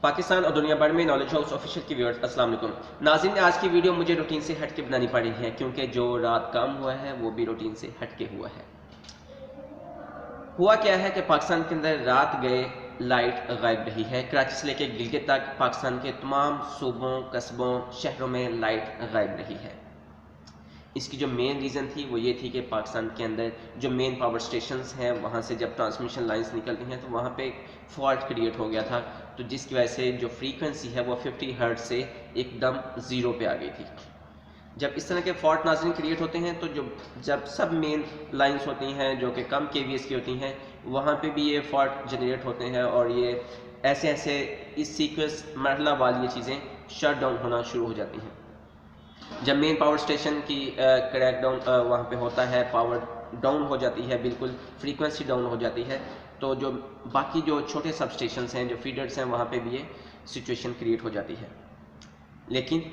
पाकिस्तान और दुनिया भर में नॉलेज हाउस ऑफिशियल की व्यूअर्स अस्सलाम वालेकुम नाज़रीन। आज की वीडियो मुझे रूटीन से हट के बनानी पड़ी है क्योंकि जो रात काम हुआ है वो भी रूटीन से हट के हुआ है। हुआ क्या है कि पाकिस्तान के अंदर रात गए लाइट गायब रही है। कराची से लेकर गिलगित तक पाकिस्तान के तमाम सूबों, कस्बों, शहरों में लाइट गायब रही है। इसकी जो मेन रीज़न थी वो ये थी कि पाकिस्तान के अंदर जो मेन पावर स्टेशंस हैं वहाँ से जब ट्रांसमिशन लाइंस निकलती हैं तो वहाँ पे फॉल्ट क्रिएट हो गया था, तो जिसकी वजह से जो फ्रीक्वेंसी है वो 50 हर्ट्ज से एकदम ज़ीरो पे आ गई थी। जब इस तरह के फॉल्ट नाज़रीन क्रिएट होते हैं तो जब सब मेन लाइंस होती हैं जो कि कम केवीएस की होती हैं वहाँ पे भी ये फॉल्ट जनरेट होते हैं और ये ऐसे ऐसे इस सीक्वेंस मरहला वाली ये चीज़ें शट डाउन होना शुरू हो जाती हैं। जब मेन पावर स्टेशन की क्रैक डाउन वहाँ पे होता है, पावर डाउन हो जाती है, बिल्कुल फ्रीक्वेंसी डाउन हो जाती है, तो जो बाकी जो छोटे सब स्टेशंस हैं, जो फीडर्स हैं, वहाँ पे भी ये सिचुएशन क्रिएट हो जाती है। लेकिन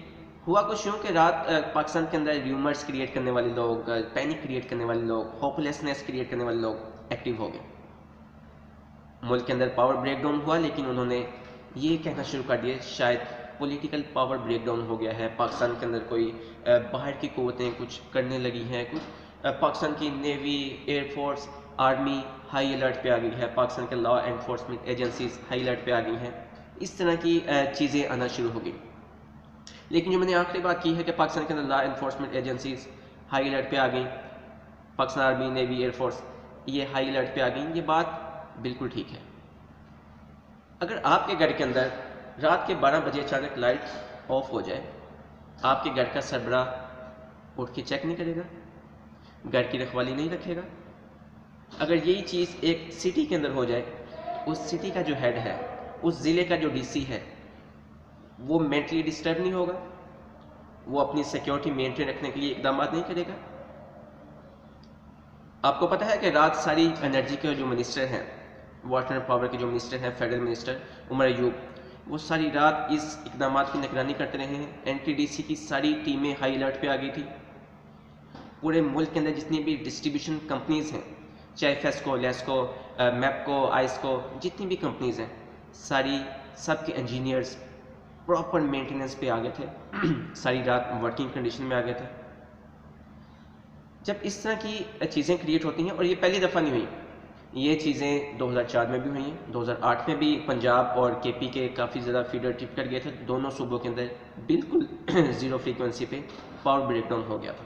हुआ कुछ यूँ कि रात पाकिस्तान के अंदर र्यूमर्स क्रिएट करने वाले लोग, पैनिक क्रिएट करने वाले लोग, होपलेसनेस क्रिएट करने वाले लोग एक्टिव हो गए। मुल्क के अंदर पावर ब्रेक डाउन हुआ, लेकिन उन्होंने ये कहना शुरू कर दिया शायद पॉलिटिकल पावर ब्रेक डाउन हो गया है, पाकिस्तान के अंदर कोई बाहर की क़ुव्वतें कुछ करने लगी हैं, कुछ पाकिस्तान की navy, air force, army high alert पे आ गई है, पाकिस्तान के law enforcement agencies high alert पे आ गई हैं। इस तरह की चीज़ें आना शुरू हो गई। लेकिन जो मैंने आखिरी बात की है कि पाकिस्तान के अंदर law enforcement agencies high alert पे आ गई, पाकिस्तान आर्मी, नेवी, एयरफोर्स ये हाई अलर्ट पे आ गई, ये बात बिल्कुल ठीक है। अगर आपके घर के अंदर रात के 12 बजे अचानक लाइट ऑफ हो जाए, आपके घर का सरबराह उठ के चेक नहीं करेगा, घर की रखवाली नहीं रखेगा? अगर यही चीज़ एक सिटी के अंदर हो जाए, उस सिटी का जो हेड है, उस ज़िले का जो डीसी है, वो मेंटली डिस्टर्ब नहीं होगा? वो अपनी सिक्योरिटी मेंटेन रखने के लिए इकदाम नहीं करेगा? आपको पता है कि रात सारी एनर्जी के जो मिनिस्टर हैं, वाटर एंड पावर के जो मिनिस्टर हैं, फेडरल मिनिस्टर उमर अयूब, वो सारी रात इस इकदाम की निगरानी करते रहे हैं। एनटीडीसी की सारी टीमें हाई अलर्ट पे आ गई थी। पूरे मुल्क के अंदर जितनी भी डिस्ट्रीब्यूशन कंपनीज़ हैं, चाहे फेस्को, लेस्को, मैपको, आइसको, जितनी भी कंपनीज़ हैं, सारी सब के इंजीनियर्स प्रॉपर मेंटेनेंस पे आ गए थे सारी रात वर्किंग कंडीशन में आ गए थे। जब इस तरह की चीज़ें क्रिएट होती हैं, और ये पहली दफ़ा नहीं हुई, ये चीज़ें 2004 में भी हुई हैं, 2008 में भी पंजाब और केपी के काफ़ी ज़्यादा फीडर ट्रिप कर गए थे। दोनों सूबों के अंदर बिल्कुल ज़ीरो फ्रीक्वेंसी पे पावर ब्रेकडाउन हो गया था।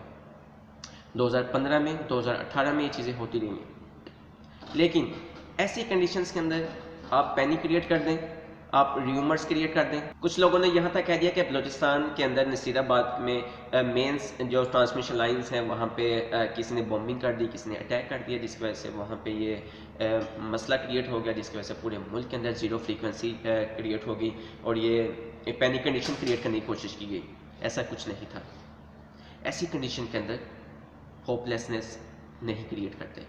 2015 में, 2018 में ये चीज़ें होती रही हैं। लेकिन ऐसी कंडीशंस के अंदर आप पैनिक क्रिएट कर दें, आप र्यूमर्स क्रिएट कर दें। कुछ लोगों ने यहाँ तक कह दिया कि बलूचिस्तान के अंदर नसीराबाद में मेंस जो ट्रांसमिशन लाइंस हैं वहाँ पे किसी ने बॉम्बिंग कर दी, किसी ने अटैक कर दिया, जिसकी वजह से वहाँ पे ये मसला क्रिएट हो गया, जिसकी वजह से पूरे मुल्क के अंदर ज़ीरो फ्रीक्वेंसी क्रिएट हो गई और ये पैनिक कंडीशन क्रिएट करने की कोशिश की गई। ऐसा कुछ नहीं था। ऐसी कंडीशन के अंदर होपलेसनेस नहीं क्रिएट करते,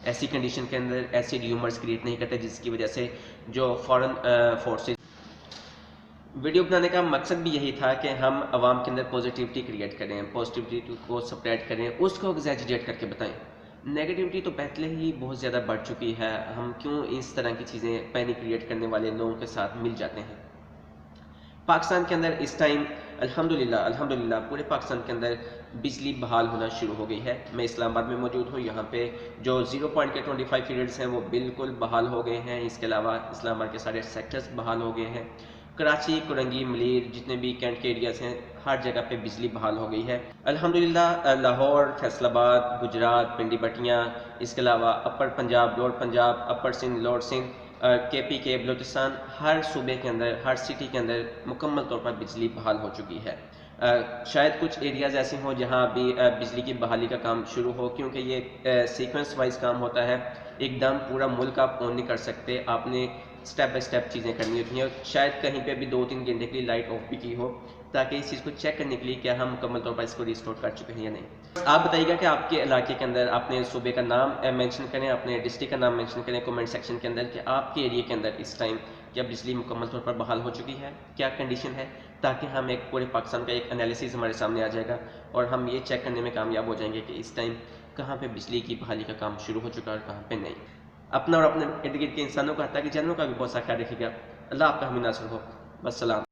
ऐसी कंडीशन के अंदर ऐसे र्यूमर्स क्रिएट नहीं करते जिसकी वजह से जो फॉरेन फोर्सेस। वीडियो बनाने का मकसद भी यही था कि हम आवाम के अंदर पॉजिटिविटी क्रिएट करें, पॉजिटिविटी को स्प्रेड करें, उसको एग्जैजरेट करके बताएं। नेगेटिविटी तो पहले ही बहुत ज़्यादा बढ़ चुकी है, हम क्यों इस तरह की चीज़ें पैनिक क्रिएट करने वाले लोगों के साथ मिल जाते हैं। पाकिस्तान के अंदर इस टाइम अल्हम्दुलिल्लाह पूरे पाकिस्तान के अंदर बिजली बहाल होना शुरू हो गई है। मैं इस्लामाबाद में मौजूद हूँ, यहाँ पे जो 0.25 फीडर्स हैं वो बिल्कुल बहाल हो गए हैं। इसके अलावा इस्लामाबाद के सारे सेक्टर्स बहाल हो गए हैं। कराची, कुरंगी, मलीर, जितने भी कैंट के एरियाज़ हैं, हर जगह पे बिजली बहाल हो गई है अल्हम्दुलिल्लाह। लाहौर, फैसलाबाद, गुजरात, पिंडी बटियाँ, इसके अलावा अपर पंजाब, लोअर पंजाब, अपर सिंध, लोअर सिंध, केपी के, बलूचिस्तान, हर सूबे के अंदर, हर सिटी के अंदर मुकम्मल तौर पर बिजली बहाल हो चुकी है। शायद कुछ एरियाज़ ऐसे हों जहाँ अभी बिजली की बहाली का काम शुरू हो, क्योंकि ये सीक्वेंस वाइज काम होता है। एकदम पूरा मुल्क आप ऑन नहीं कर सकते, आपने स्टेप बाय स्टेप चीज़ें करनी होती हैं। शायद कहीं पे भी 2-3 घंटे के लिए लाइट ऑफ भी की हो, ताकि इस चीज़ को चेक करने के लिए क्या हम मुकम्मल तौर पर इसको रिस्टोर कर चुके हैं या नहीं। आप बताइएगा कि आपके इलाके के अंदर, अपने सूबे का नाम मेंशन करें, अपने डिस्ट्रिक्ट का नाम मेंशन करें कमेंट सेक्शन के अंदर कि आपके एरिया के अंदर इस टाइम क्या बिजली मुकम्मल तौर पर बहाल हो चुकी है, क्या कंडीशन है, ताकि हम एक पूरे पाकिस्तान का एक एनालिसिस हमारे सामने आ जाएगा और हम ये चेक करने में कामयाब हो जाएंगे कि इस टाइम कहाँ पे बिजली की बहाली का काम शुरू हो चुका है और कहाँ पे नहीं। अपना और अपने इर्द गिर्द के इंसानों का, हत्ता कि जानवरों का भी बहुत सा ख्याल रखिएगा। اللہ آپ کا ہمیں ناصر ہو. والسلام.